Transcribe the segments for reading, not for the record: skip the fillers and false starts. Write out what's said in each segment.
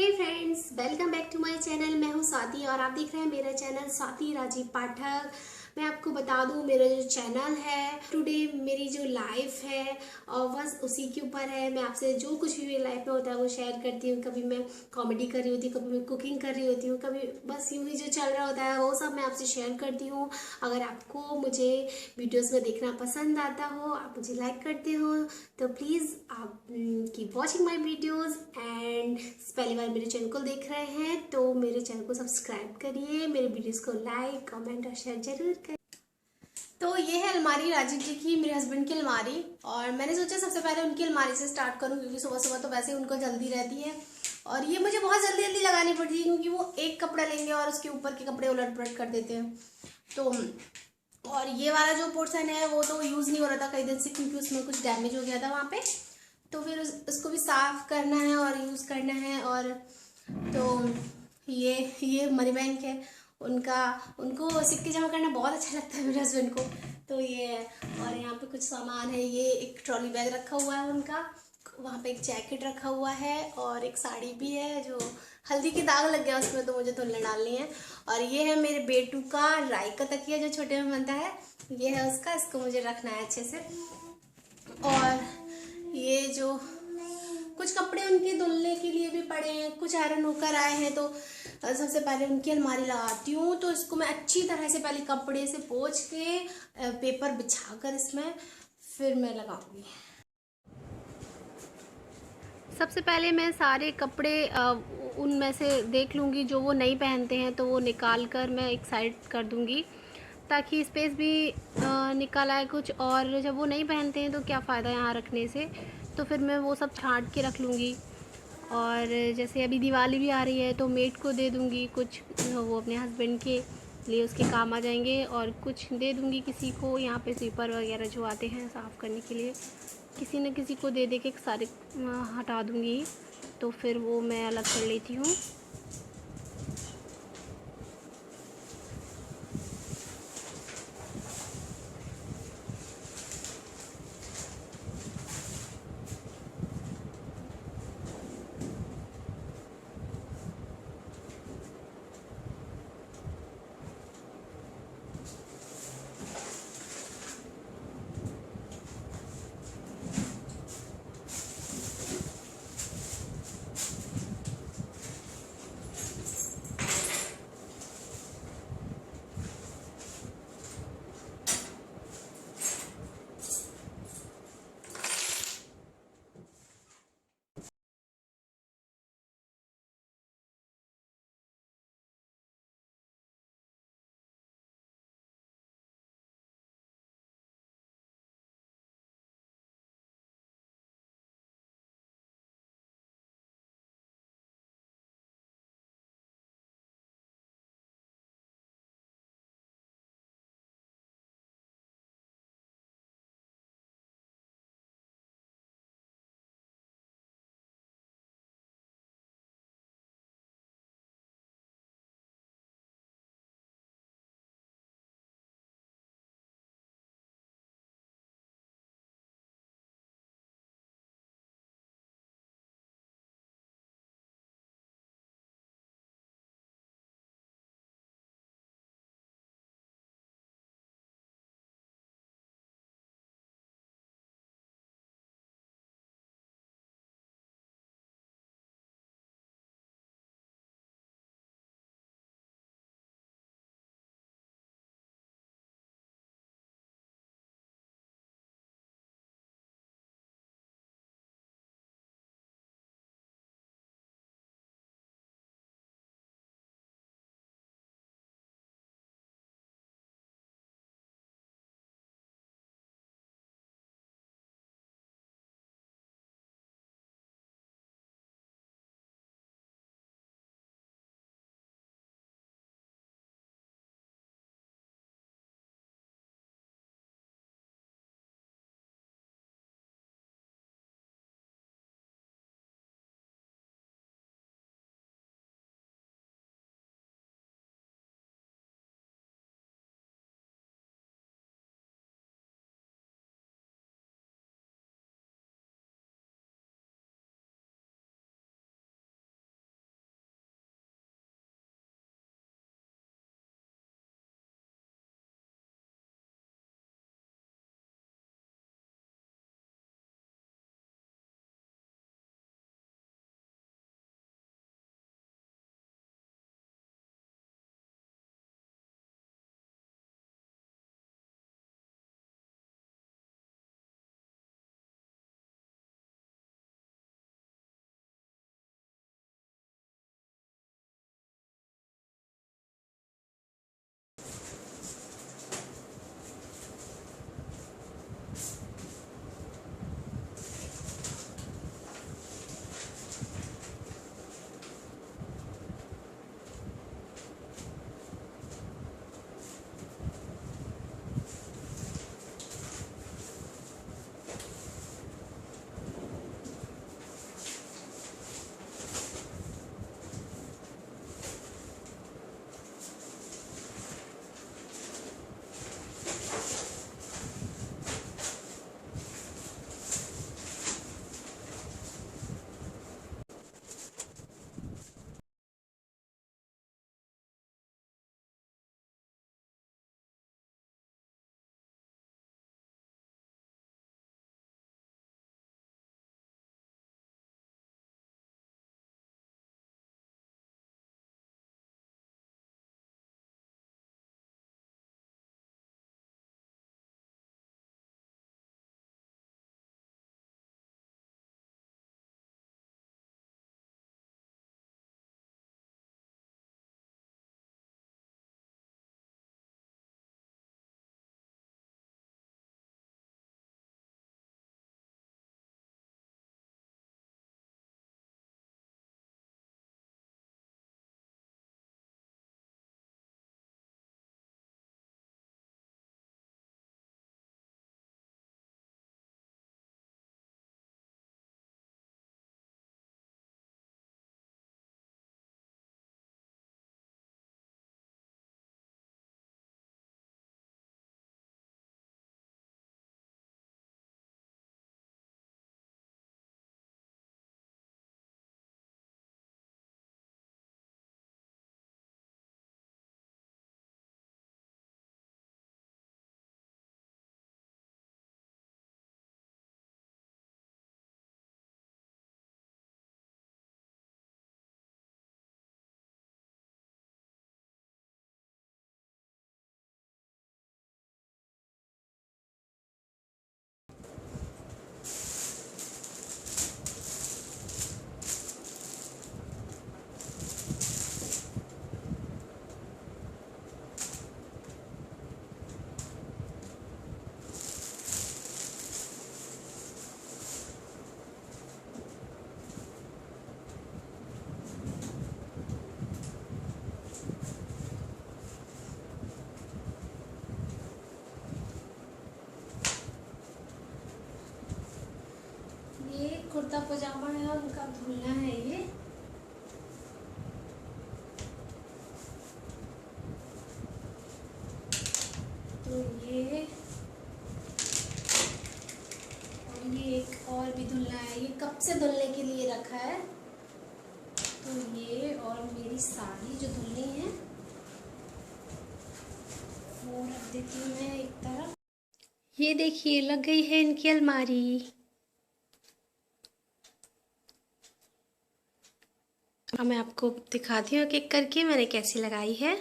Hey friends, welcome back to my channel. मैं हूं स्वाति और आप देख रहे हैं मेरा चैनल स्वाति राजीव पाठक। मैं आपको बता दूं, मेरा जो चैनल है टुडे मेरी जो लाइफ है और बस उसी के ऊपर है। मैं आपसे जो कुछ भी मेरी लाइफ में होता है वो शेयर करती हूँ। कभी मैं कॉमेडी कर रही होती हूँ, कभी मैं कुकिंग कर रही होती हूँ, कभी बस यूं ही जो चल रहा होता है वो सब मैं आपसे शेयर करती हूँ। अगर आपको मुझे वीडियोज़ में देखना पसंद आता हो, आप मुझे लाइक करते हो, तो प्लीज़ आप keep watching my videos. And पहली बार मेरे चैनल को देख रहे हैं तो मेरे चैनल को सब्सक्राइब करिए, मेरे वीडियोज़ को लाइक कमेंट और शेयर जरूर करिए। तो ये है अलमारी राजीव जी की, मेरे हस्बैंड की अलमारी। और मैंने सोचा सबसे पहले उनकी अलमारी से स्टार्ट करूं, क्योंकि सुबह सुबह तो वैसे उनको जल्दी रहती है और ये मुझे बहुत जल्दी जल्दी लगानी पड़ती है, क्योंकि वो एक कपड़ा लेंगे और उसके ऊपर के कपड़े उलट पलट कर देते हैं। तो और ये वाला जो पोर्शन है वो तो यूज़ नहीं हो रहा था कई दिन से, क्योंकि उसमें कुछ डैमेज हो गया था वहाँ पे। तो फिर उसको भी साफ करना है और यूज़ करना है। और तो ये मनी बैंक है उनका, उनको सिक्के जमा करना बहुत अच्छा लगता है मेरे हस्बैंड को। तो ये है, और यहाँ पे कुछ सामान है। ये एक ट्रॉली बैग रखा हुआ है उनका, वहाँ पे एक जैकेट रखा हुआ है और एक साड़ी भी है जो हल्दी की दाग लग गया उसमें, तो मुझे धुलने डालनी है। और ये है मेरे बेटू का राई का तकिया जो छोटे में बनता है, ये है उसका, इसको मुझे रखना है अच्छे से। और ये जो कुछ कपड़े उनके धुलने के लिए भी पड़े हैं, कुछ आयरन होकर आए हैं, तो सबसे पहले उनकी अलमारी लगाती हूँ। तो इसको मैं अच्छी तरह से पहले कपड़े से पोंछ के पेपर बिछाकर इसमें फिर मैं लगाऊंगी। सबसे पहले मैं सारे कपड़े उनमें से देख लूँगी, जो वो नहीं पहनते हैं तो वो निकाल कर मैं एक साइड कर दूँगी, ताकि स्पेस भी निकल आए कुछ। और जब वो नहीं पहनते हैं तो क्या फ़ायदा यहाँ रखने से, तो फिर मैं वो सब छांट के रख लूँगी। और जैसे अभी दिवाली भी आ रही है तो मेड को दे दूँगी कुछ, वो अपने हस्बैंड के लिए उसके काम आ जाएंगे। और कुछ दे दूँगी किसी को, यहाँ पे स्वीपर वगैरह जो आते हैं साफ़ करने के लिए, किसी न किसी को दे दे के सारे हटा दूँगी। तो फिर वो मैं अलग कर लेती हूँ। कुर्ता पजामा है, उनका धुलना है ये। तो ये और ये एक और भी धुलना है, ये कब से धुलने के लिए रखा है। तो ये और मेरी साड़ी जो धुलनी है वो रख देती हूँ मैं एक तरफ। ये देखिए लग गई है इनकी अलमारी। अब मैं आपको दिखाती हूँ कि करके मैंने कैसे लगाई है।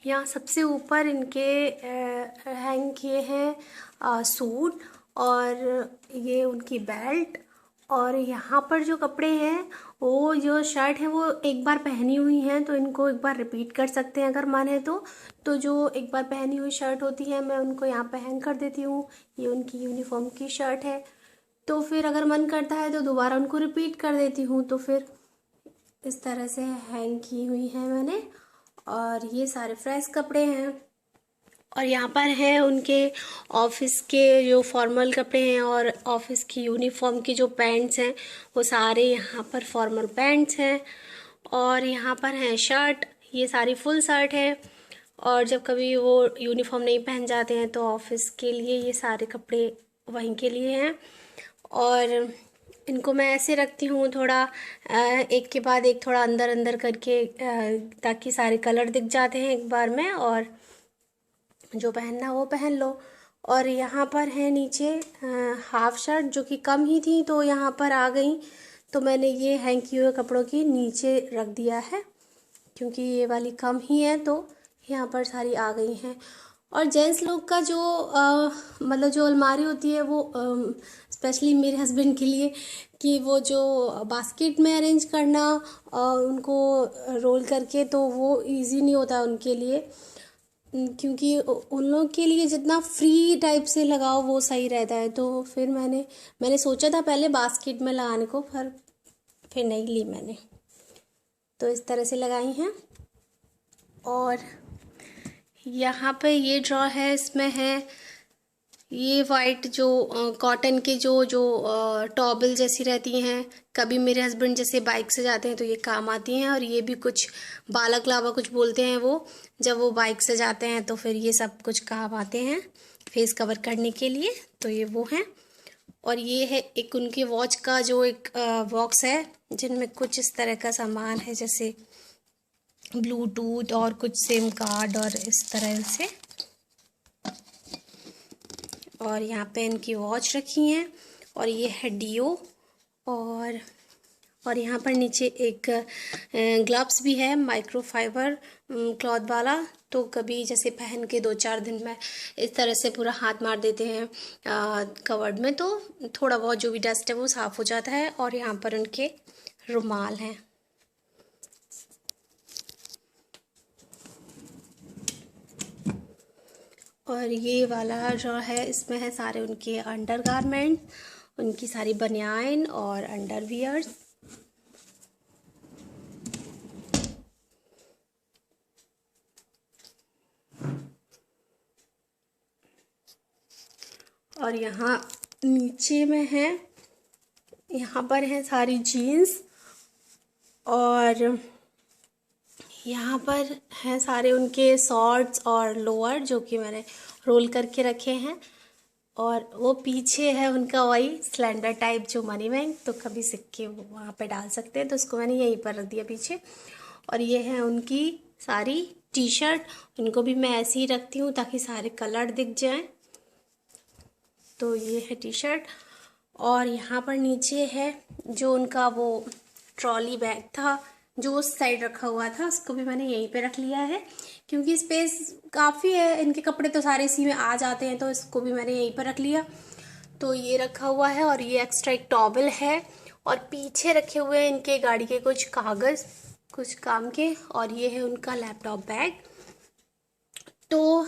यहाँ सबसे ऊपर इनके हैंग किए हैं सूट, और ये उनकी बेल्ट, और यहाँ पर जो कपड़े हैं वो जो शर्ट है वो एक बार पहनी हुई हैं, तो इनको एक बार रिपीट कर सकते हैं अगर मन है तो जो एक बार पहनी हुई शर्ट होती है मैं उनको यहाँ पे हैंग कर देती हूँ। ये उनकी यूनिफॉर्म की शर्ट है, तो फिर अगर मन करता है तो दोबारा उनको रिपीट कर देती हूँ। तो फिर इस तरह से हैंग की हुई है मैंने, और ये सारे फ्रेश कपड़े हैं। और यहाँ पर है उनके ऑफिस के जो फॉर्मल कपड़े हैं और ऑफिस की यूनिफॉर्म की जो पैंट्स हैं वो सारे यहाँ पर फॉर्मल पैंट्स हैं। और यहाँ पर हैं शर्ट, ये सारी फुल शर्ट है, और जब कभी वो यूनिफॉर्म नहीं पहन जाते हैं तो ऑफिस के लिए ये सारे कपड़े वहीं के लिए हैं। और इनको मैं ऐसे रखती हूँ थोड़ा एक के बाद एक थोड़ा अंदर अंदर करके, ताकि सारे कलर दिख जाते हैं एक बार में, और जो पहनना वो पहन लो। और यहाँ पर है नीचे हाफ शर्ट जो कि कम ही थी तो यहाँ पर आ गई, तो मैंने ये हैंग किए हुए कपड़ों की नीचे रख दिया है, क्योंकि ये वाली कम ही है तो यहाँ पर सारी आ गई हैं। और जेंट्स लोग का जो मतलब जो अलमारी होती है वो स्पेशली मेरे हस्बैंड के लिए, कि वो जो बास्केट में अरेंज करना उनको रोल करके, तो वो इजी नहीं होता उनके लिए, क्योंकि उन लोग के लिए जितना फ्री टाइप से लगाओ वो सही रहता है। तो फिर मैंने सोचा था पहले बास्केट में लगाने को, पर फिर नहीं ली मैंने, तो इस तरह से लगाई हैं। और यहाँ पे ये ड्रॉ है, इसमें है ये वाइट जो कॉटन के जो टॉवल जैसी रहती हैं, कभी मेरे हस्बैंड जैसे बाइक से जाते हैं तो ये काम आती हैं। और ये भी कुछ बालकलावा कुछ बोलते हैं वो, जब वो बाइक से जाते हैं तो फिर ये सब कुछ काम आते हैं फेस कवर करने के लिए, तो ये वो हैं। और ये है एक उनके वॉच का जो एक बॉक्स है जिनमें कुछ इस तरह का सामान है, जैसे ब्लूटूथ और कुछ सिम कार्ड और इस तरह से। और यहाँ पे इनकी वॉच रखी हैं, और ये है डीओ, और यहाँ पर नीचे एक ग्लव्स भी है माइक्रोफाइबर क्लॉथ वाला, तो कभी जैसे पहन के 2-4 दिन में इस तरह से पूरा हाथ मार देते हैं कवर्ड में, तो थोड़ा बहुत जो भी डस्ट है वो साफ़ हो जाता है। और यहाँ पर उनके रुमाल हैं। और ये वाला जो है इसमें है सारे उनके अंडरगारमेंट, उनकी सारी बनियान और अंडरवियर्स। और यहाँ नीचे में है, यहाँ पर है सारी जीन्स, और यहाँ पर हैं सारे उनके शॉर्ट्स और लोअर जो कि मैंने रोल करके रखे हैं। और वो पीछे है उनका वही सिलेंडर टाइप जो मनी बैंक, तो कभी सिक्के वहाँ पे डाल सकते हैं, तो उसको मैंने यहीं पर रख दिया पीछे। और ये है उनकी सारी टी शर्ट, इनको भी मैं ऐसे ही रखती हूँ ताकि सारे कलर दिख जाएं। तो ये है टी शर्ट। और यहाँ पर नीचे है जो उनका वो ट्रॉली बैग था जो उस साइड रखा हुआ था, उसको भी मैंने यहीं पे रख लिया है, क्योंकि स्पेस काफ़ी है, इनके कपड़े तो सारे इसी में आ जाते हैं, तो इसको भी मैंने यहीं पर रख लिया। तो ये रखा हुआ है, और ये एक्स्ट्रा एक टॉवल है, और पीछे रखे हुए हैं इनके गाड़ी के कुछ कागज़ कुछ काम के, और ये है उनका लैपटॉप बैग। तो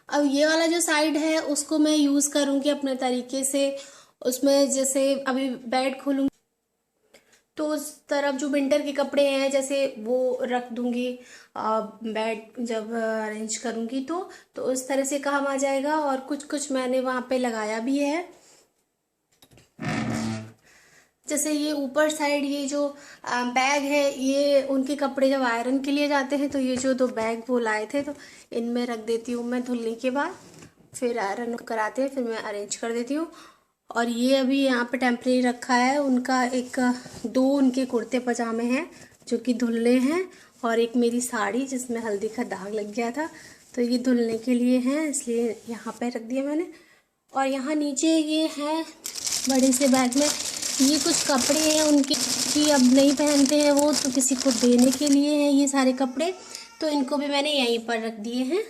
अब ये वाला जो साइड है उसको मैं यूज़ करूँगी अपने तरीके से, उसमें जैसे अभी बेड खोलूँगी तो उस तरफ जो विंटर के कपड़े हैं जैसे वो रख दूंगी बेड जब अरेंज करूंगी तो उस तरह से काम आ जाएगा। और कुछ कुछ मैंने वहाँ पे लगाया भी है। जैसे ये ऊपर साइड ये जो बैग है, ये उनके कपड़े जब आयरन के लिए जाते हैं तो ये जो 2 बैग वो लाए थे तो इनमें रख देती हूँ मैं धुलने के बाद। फिर आयरन कराते हैं फिर मैं अरेंज कर देती हूँ। और ये अभी यहाँ पे टेम्परेरी रखा है। उनका 2 उनके कुर्ते पजामे हैं जो कि धुलने हैं, और एक मेरी साड़ी जिसमें हल्दी का दाग लग गया था, तो ये धुलने के लिए हैं, इसलिए यहाँ पे रख दिया मैंने। और यहाँ नीचे ये है बड़े से बैग में, ये कुछ कपड़े हैं उनके कि अब नहीं पहनते हैं वो, तो किसी को देने के लिए हैं ये सारे कपड़े, तो इनको भी मैंने यहीं पर रख दिए हैं।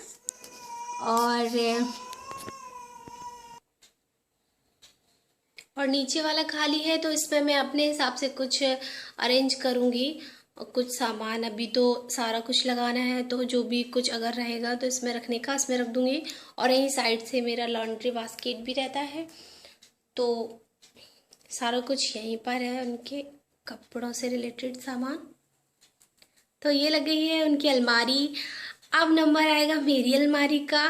और नीचे वाला खाली है तो इसमें मैं अपने हिसाब से कुछ अरेंज करूँगी। और कुछ सामान अभी तो सारा कुछ लगाना है, तो जो भी कुछ अगर रहेगा तो इसमें रखने का इसमें रख दूँगी। और यहीं साइड से मेरा लॉन्ड्री बास्केट भी रहता है, तो सारा कुछ यहीं पर है उनके कपड़ों से रिलेटेड सामान। तो ये लग गई है उनकी अलमारी। अब नंबर आएगा मेरी अलमारी का।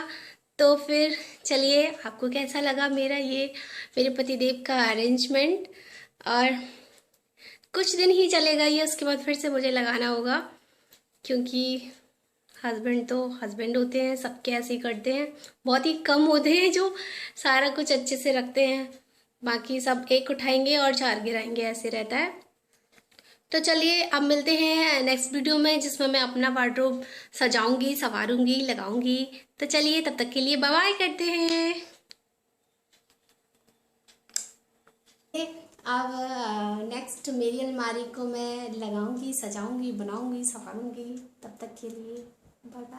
तो फिर चलिए, आपको कैसा लगा मेरे पतिदेव का अरेंजमेंट। और कुछ दिन ही चलेगा ये, उसके बाद फिर से मुझे लगाना होगा, क्योंकि हस्बैंड तो हस्बैंड होते हैं, सबके ऐसे ही करते हैं। बहुत ही कम होते हैं जो सारा कुछ अच्छे से रखते हैं, बाकी सब एक उठाएंगे और 4 गिराएंगे, ऐसे रहता है। तो चलिए अब मिलते हैं नेक्स्ट वीडियो में, जिसमें मैं अपना वार्डरोब सजाऊंगी, संवारूंगी, लगाऊंगी। तो चलिए तब तक के लिए बाय बाय करते हैं। अब नेक्स्ट मेरी अलमारी को मैं लगाऊंगी, सजाऊंगी, बनाऊंगी, संवारूंगी। तब तक के लिए बाय बाय।